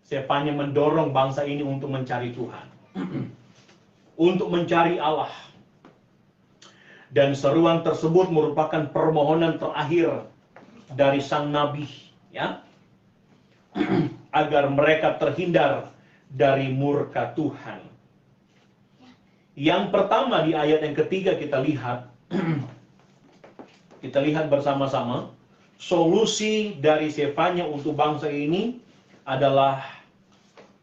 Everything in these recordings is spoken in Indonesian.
Sefanya mendorong bangsa ini untuk mencari Tuhan. Untuk mencari Allah. Dan seruan tersebut merupakan permohonan terakhir dari sang nabi, ya, agar mereka terhindar dari murka Tuhan. Yang pertama di ayat yang ketiga kita lihat, bersama-sama, solusi dari Sefanya untuk bangsa ini adalah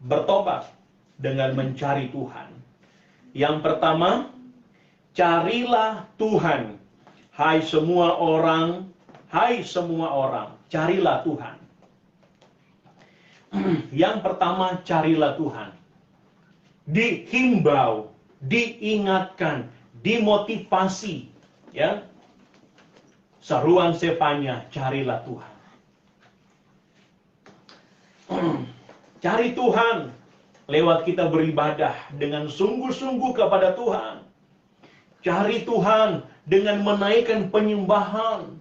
bertobat dengan mencari Tuhan. Yang pertama, carilah Tuhan, hai semua orang, carilah Tuhan. Yang pertama, carilah Tuhan. Dihimbau, diingatkan, dimotivasi, ya. Seruan Sefanya, carilah Tuhan. Cari Tuhan lewat kita beribadah dengan sungguh-sungguh kepada Tuhan. Cari Tuhan dengan menaikkan penyembahan,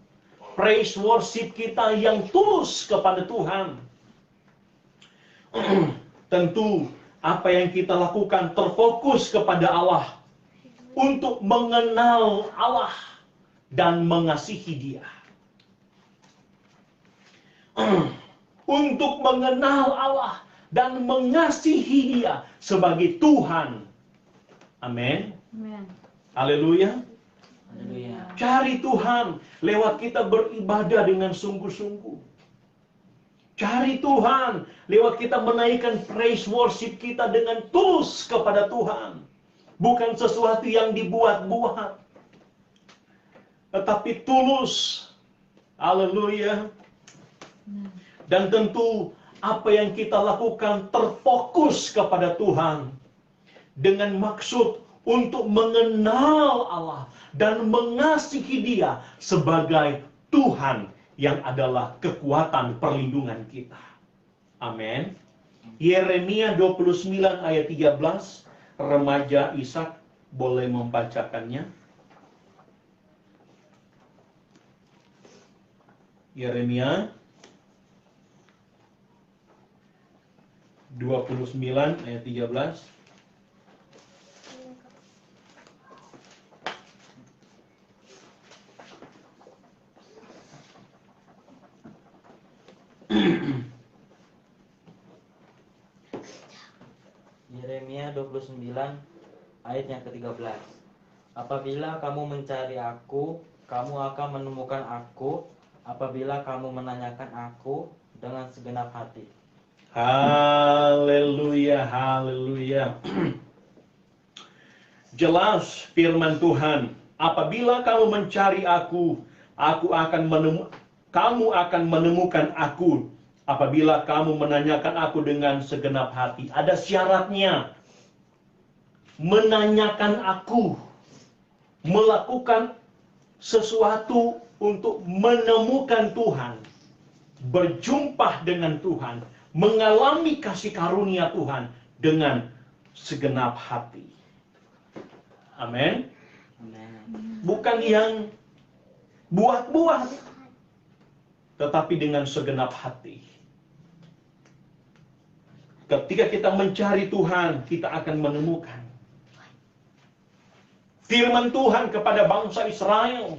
praise worship kita yang tulus kepada Tuhan. Tentu apa yang kita lakukan terfokus kepada Allah, untuk mengenal Allah dan mengasihi Dia. Untuk mengenal Allah dan mengasihi Dia sebagai Tuhan. Amin. Haleluya. Cari Tuhan lewat kita beribadah dengan sungguh-sungguh. Cari Tuhan lewat kita menaikkan praise worship kita dengan tulus kepada Tuhan. Bukan sesuatu yang dibuat-buat, tetapi tulus. Haleluya. Dan tentu apa yang kita lakukan terfokus kepada Tuhan dengan maksud untuk mengenal Allah dan mengasihi Dia sebagai Tuhan yang adalah kekuatan perlindungan kita. Amin. Yeremia 29 ayat 13, remaja Ishak boleh membacakannya. Yeremia 29 ayat 13. Yeremia 29 ayat yang ke-13. Apabila kamu mencari aku, kamu akan menemukan aku, apabila kamu menanyakan aku dengan segenap hati. Haleluya, haleluya. Jelas firman Tuhan, apabila kamu mencari aku, kamu akan menemukan aku. Apabila kamu menanyakan aku dengan segenap hati. Ada syaratnya. Menanyakan aku. Melakukan sesuatu untuk menemukan Tuhan. Berjumpa dengan Tuhan. Mengalami kasih karunia Tuhan dengan segenap hati. Amin. Bukan yang buat-buat, tetapi dengan segenap hati. Ketika kita mencari Tuhan, kita akan menemukan. Firman Tuhan kepada bangsa Israel,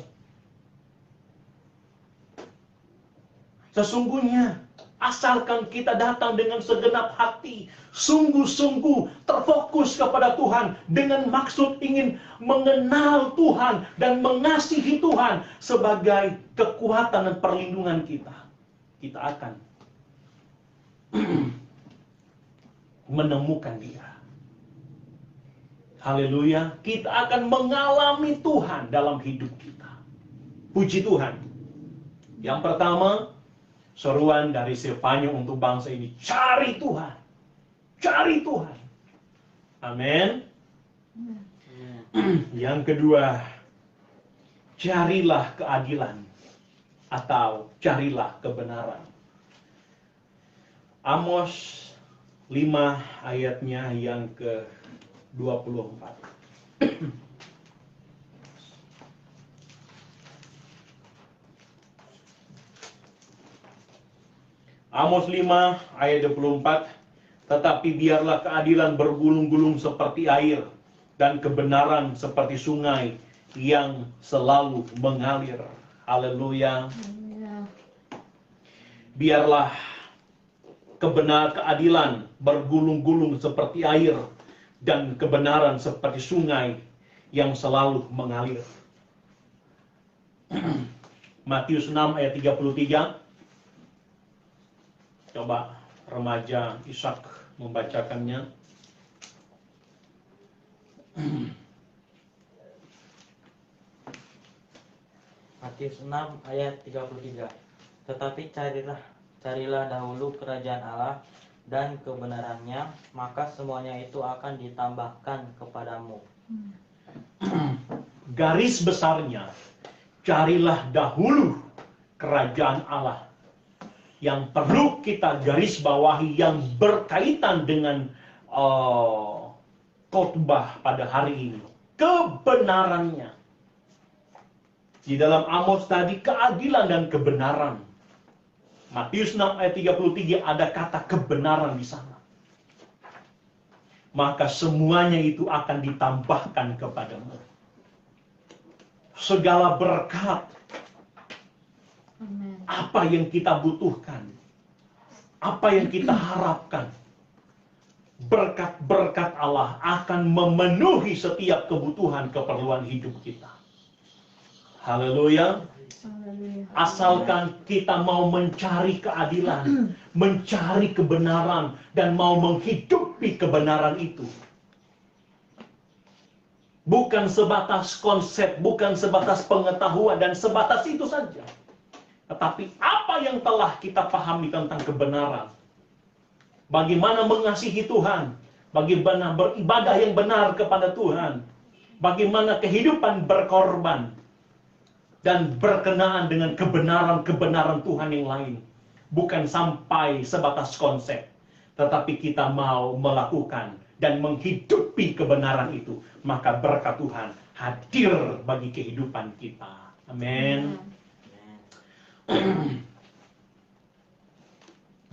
sesungguhnya asalkan kita datang dengan segenap hati, sungguh-sungguh terfokus kepada Tuhan dengan maksud ingin mengenal Tuhan dan mengasihi Tuhan sebagai kekuatan dan perlindungan kita, kita akan menemukan Dia. Haleluya, kita akan mengalami Tuhan dalam hidup kita. Puji Tuhan. Yang pertama, seruan dari Sefanya untuk bangsa ini, cari Tuhan. Cari Tuhan. Amin. Yang kedua, carilah keadilan atau carilah kebenaran. Amos 5 ayatnya yang ke-24. Amos 5 ayat 24. Tetapi biarlah keadilan bergulung-gulung seperti air dan kebenaran seperti sungai yang selalu mengalir. Haleluya. Biarlah keadilan bergulung-gulung seperti air dan kebenaran seperti sungai yang selalu mengalir. Matius 6 ayat 33. Coba remaja Ishak membacakannya. Matius 6 ayat 33. Tetapi carilah dahulu kerajaan Allah dan kebenarannya, maka semuanya itu akan ditambahkan kepadamu. Garis besarnya, carilah dahulu kerajaan Allah. Yang perlu kita garis bawahi yang berkaitan dengan khotbah pada hari ini, kebenarannya. Di dalam Amos tadi, keadilan dan kebenaran. Matius 6 ayat 33 ada kata kebenaran di sana. Maka semuanya itu akan ditambahkan kepadamu. Segala berkat, apa yang kita butuhkan, apa yang kita harapkan, berkat-berkat Allah akan memenuhi setiap kebutuhan keperluan hidup kita. Haleluya. Asalkan kita mau mencari keadilan, mencari kebenaran, dan mau menghidupi kebenaran itu. Bukan sebatas konsep, bukan sebatas pengetahuan, dan sebatas itu saja. Tetapi apa yang telah kita pahami tentang kebenaran, bagaimana mengasihi Tuhan, bagaimana beribadah yang benar kepada Tuhan, bagaimana kehidupan berkorban, dan berkenaan dengan kebenaran-kebenaran Tuhan yang lain. Bukan sampai sebatas konsep, tetapi kita mau melakukan dan menghidupi kebenaran itu, maka berkat Tuhan hadir bagi kehidupan kita. Amin.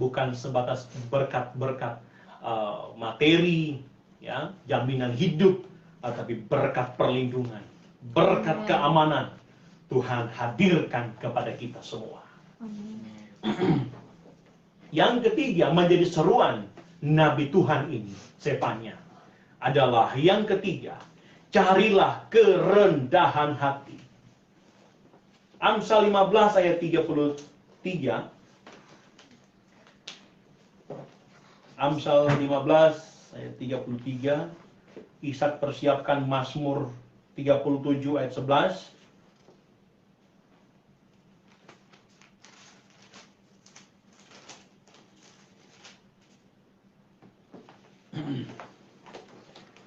Bukan sebatas berkat-berkat materi, ya, jaminan hidup, tetapi berkat perlindungan, berkat keamanan Tuhan hadirkan kepada kita semua. Yang ketiga menjadi seruan Nabi Tuhan ini, Sefanya, adalah yang ketiga, carilah kerendahan hati. Amsal 15 ayat 33. Amsal 15 ayat 33. Ishak persiapkan Mazmur 37 ayat 11.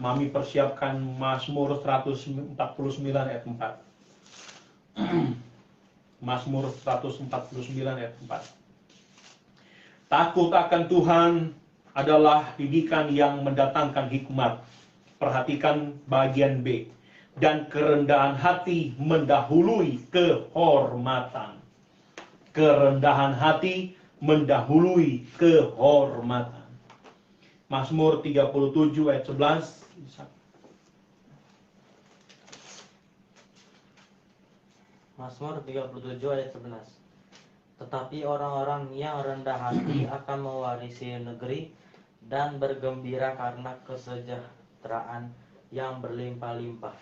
Mami persiapkan Mazmur 149 ayat 4. Mazmur 149 ayat 4. Takut akan Tuhan adalah didikan yang mendatangkan hikmat. Perhatikan bagian B. Dan kerendahan hati mendahului kehormatan. Kerendahan hati mendahului kehormatan. Mazmur 37 ayat 11. Mazmur 37 ayat 11. Tetapi orang-orang yang rendah hati akan mewarisi negeri dan bergembira karena kesejahteraan yang berlimpah-limpah.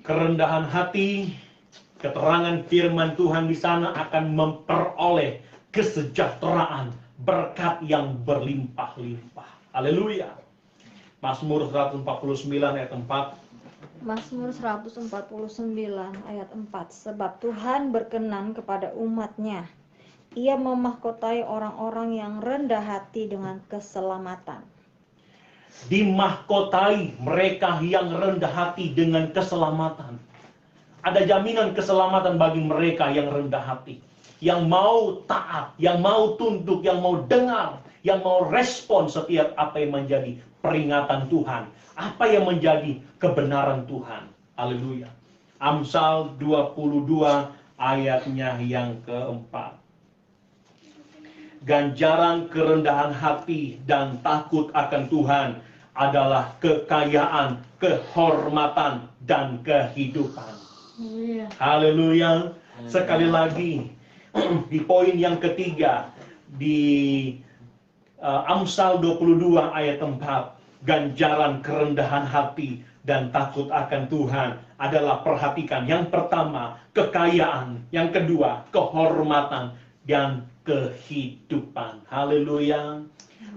Kerendahan hati, keterangan firman Tuhan di sana akan memperoleh kesejahteraan, berkat yang berlimpah-limpah. Haleluya. Mazmur 149 ayat 4. Mazmur 149 ayat 4. Sebab Tuhan berkenan kepada umat-Nya. Ia memahkotai orang-orang yang rendah hati dengan keselamatan. Dimahkotai mereka yang rendah hati dengan keselamatan. Ada jaminan keselamatan bagi mereka yang rendah hati, yang mau taat, yang mau tunduk, yang mau dengar, yang mau respon setiap apa yang menjadi peringatan Tuhan, apa yang menjadi kebenaran Tuhan. Haleluya. Amsal 22 ayatnya yang keempat. Ganjaran kerendahan hati dan takut akan Tuhan adalah kekayaan, kehormatan, dan kehidupan. Haleluya. Sekali lagi, di poin yang ketiga, di Amsal 22 ayat 4, ganjaran kerendahan hati dan takut akan Tuhan adalah, perhatikan, yang pertama kekayaan, yang kedua kehormatan, dan kehidupan. Haleluya.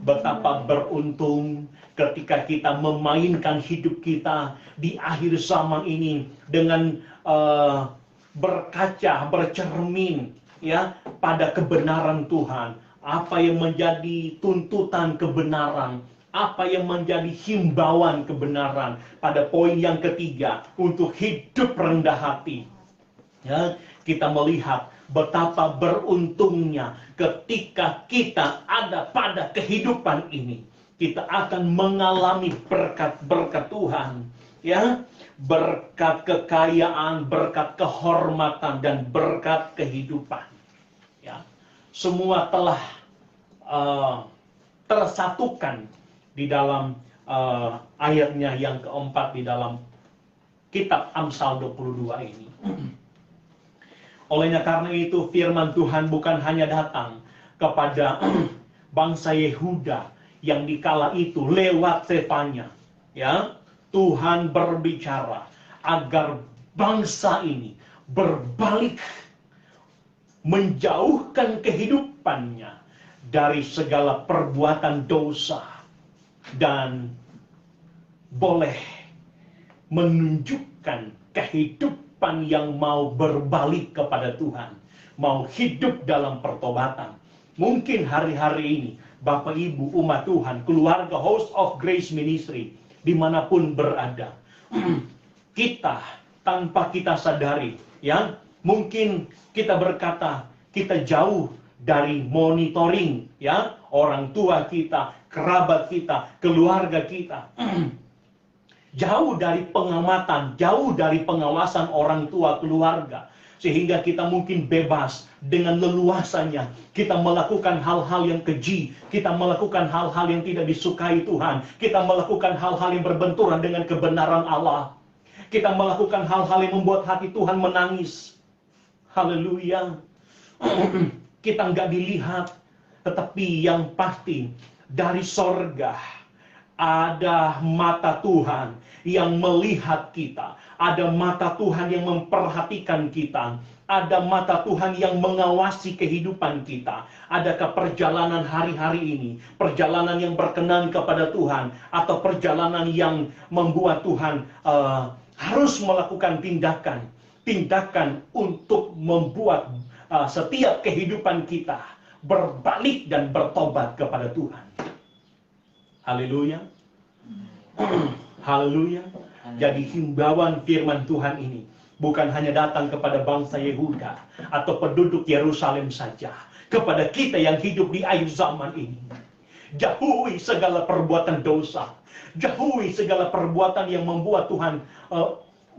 Betapa beruntung ketika kita memainkan hidup kita di akhir zaman ini dengan berkaca, bercermin ya pada kebenaran Tuhan. Apa yang menjadi tuntutan kebenaran, apa yang menjadi himbauan kebenaran pada poin yang ketiga untuk hidup rendah hati. Ya, kita melihat betapa beruntungnya ketika kita ada pada kehidupan ini. Kita akan mengalami berkat-berkat Tuhan, ya, berkat kekayaan, berkat kehormatan, dan berkat kehidupan. Ya, semua telah tersatukan di dalam ayatnya yang keempat di dalam kitab Amsal 22 ini. Olehnya karena itu firman Tuhan bukan hanya datang kepada bangsa Yehuda yang dikala itu lewat Sefanya, ya. Tuhan berbicara agar bangsa ini berbalik, menjauhkan kehidupannya dari segala perbuatan dosa, dan boleh menunjukkan kehidupan yang mau berbalik kepada Tuhan, mau hidup dalam pertobatan. Mungkin hari-hari ini Bapak Ibu umat Tuhan, keluarga House of Grace Ministry, dimanapun berada, kita tanpa kita sadari, ya, mungkin kita berkata kita jauh dari monitoring, ya, orang tua kita, kerabat kita, keluarga kita. Jauh dari pengamatan, jauh dari pengawasan orang tua keluarga. Sehingga kita mungkin bebas dengan leluasanya. Kita melakukan hal-hal yang keji. Kita melakukan hal-hal yang tidak disukai Tuhan. Kita melakukan hal-hal yang berbenturan dengan kebenaran Allah. Kita melakukan hal-hal yang membuat hati Tuhan menangis. Haleluya. Kita nggak dilihat. Tetapi yang pasti dari sorga ada mata Tuhan yang melihat kita. Ada mata Tuhan yang memperhatikan kita. Ada mata Tuhan yang mengawasi kehidupan kita. Adakah perjalanan hari-hari ini perjalanan yang berkenan kepada Tuhan, atau perjalanan yang membuat Tuhan harus melakukan tindakan untuk membuat setiap kehidupan kita berbalik dan bertobat kepada Tuhan. Haleluya. Haleluya. Jadi himbauan firman Tuhan ini bukan hanya datang kepada bangsa Yehuda atau penduduk Yerusalem saja, kepada kita yang hidup di akhir zaman ini. Jauhi segala perbuatan dosa, jauhi segala perbuatan yang membuat Tuhan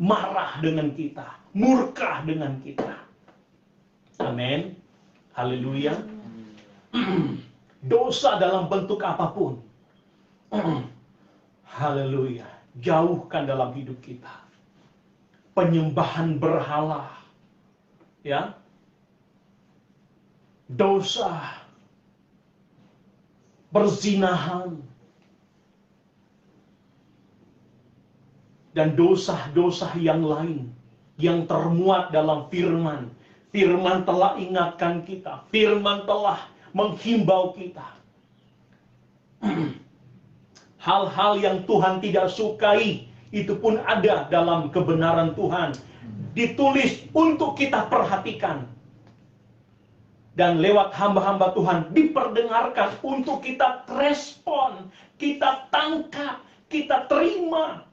marah dengan kita, murka dengan kita. Amin. Haleluya. Dosa dalam bentuk apapun, haleluya, jauhkan dalam hidup kita. Penyembahan berhala, ya, dosa, perzinahan, dan dosa-dosa yang lain yang termuat dalam firman. Firman telah ingatkan kita, firman telah menghimbau kita. Hal-hal yang Tuhan tidak sukai itu pun ada dalam kebenaran Tuhan, ditulis untuk kita perhatikan, dan lewat hamba-hamba Tuhan diperdengarkan untuk kita respon, kita tangkap, kita terima.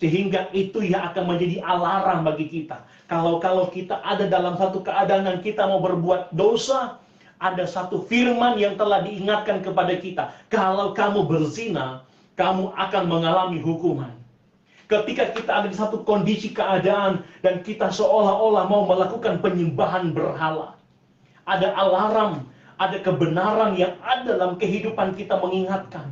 Sehingga itu yang akan menjadi alarm bagi kita. Kalau kita ada dalam satu keadaan yang kita mau berbuat dosa, ada satu firman yang telah diingatkan kepada kita. Kalau kamu berzina, kamu akan mengalami hukuman. Ketika kita ada di satu kondisi keadaan dan kita seolah-olah mau melakukan penyembahan berhala. Ada alarm, ada kebenaran yang ada dalam kehidupan kita mengingatkan.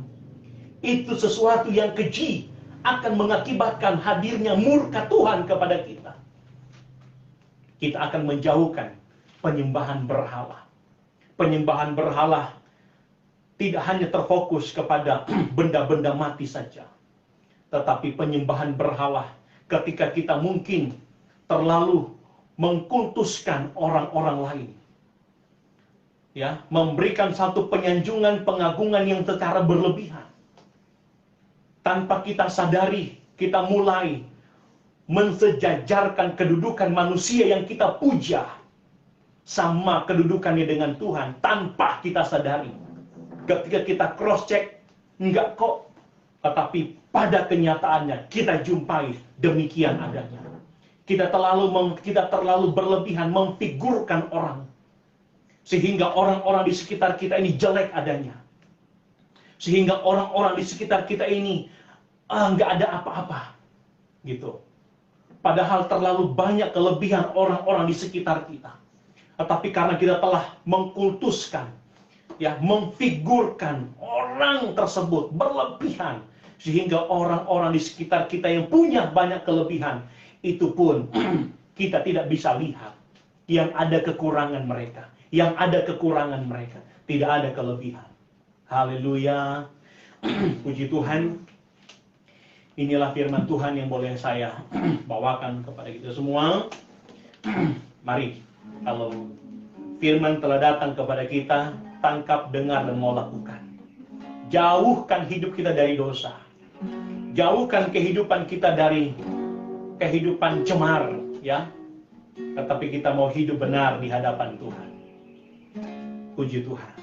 Itu sesuatu yang keji akan mengakibatkan hadirnya murka Tuhan kepada kita. Kita akan menjauhkan penyembahan berhala. Penyembahan berhala tidak hanya terfokus kepada benda-benda mati saja. Tetapi penyembahan berhala ketika kita mungkin terlalu mengkultuskan orang-orang lain. Ya, memberikan satu penyanjungan, pengagungan yang secara berlebihan. Tanpa kita sadari, kita mulai mensejajarkan kedudukan manusia yang kita puja sama kedudukannya dengan Tuhan tanpa kita sadari. Ketika kita cross check, enggak kok. Tetapi pada kenyataannya kita jumpai demikian adanya. Kita terlalu berlebihan memfigurkan orang. Sehingga orang-orang di sekitar kita ini jelek adanya. Sehingga orang-orang di sekitar kita ini nggak ada apa-apa. Gitu. Padahal terlalu banyak kelebihan orang-orang di sekitar kita. Tetapi karena kita telah mengkultuskan, ya, memfigurkan orang tersebut berlebihan, sehingga orang-orang di sekitar kita yang punya banyak kelebihan, itu pun kita tidak bisa lihat yang ada kekurangan mereka. Yang ada kekurangan mereka, tidak ada kelebihan. Haleluya. Puji Tuhan. Inilah firman Tuhan yang boleh saya bawakan kepada kita semua. Mari, kalau firman telah datang kepada kita, tangkap, dengar, dan mau lakukan. Jauhkan hidup kita dari dosa. Jauhkan kehidupan kita dari kehidupan cemar, ya. Tetapi kita mau hidup benar di hadapan Tuhan. Puji Tuhan.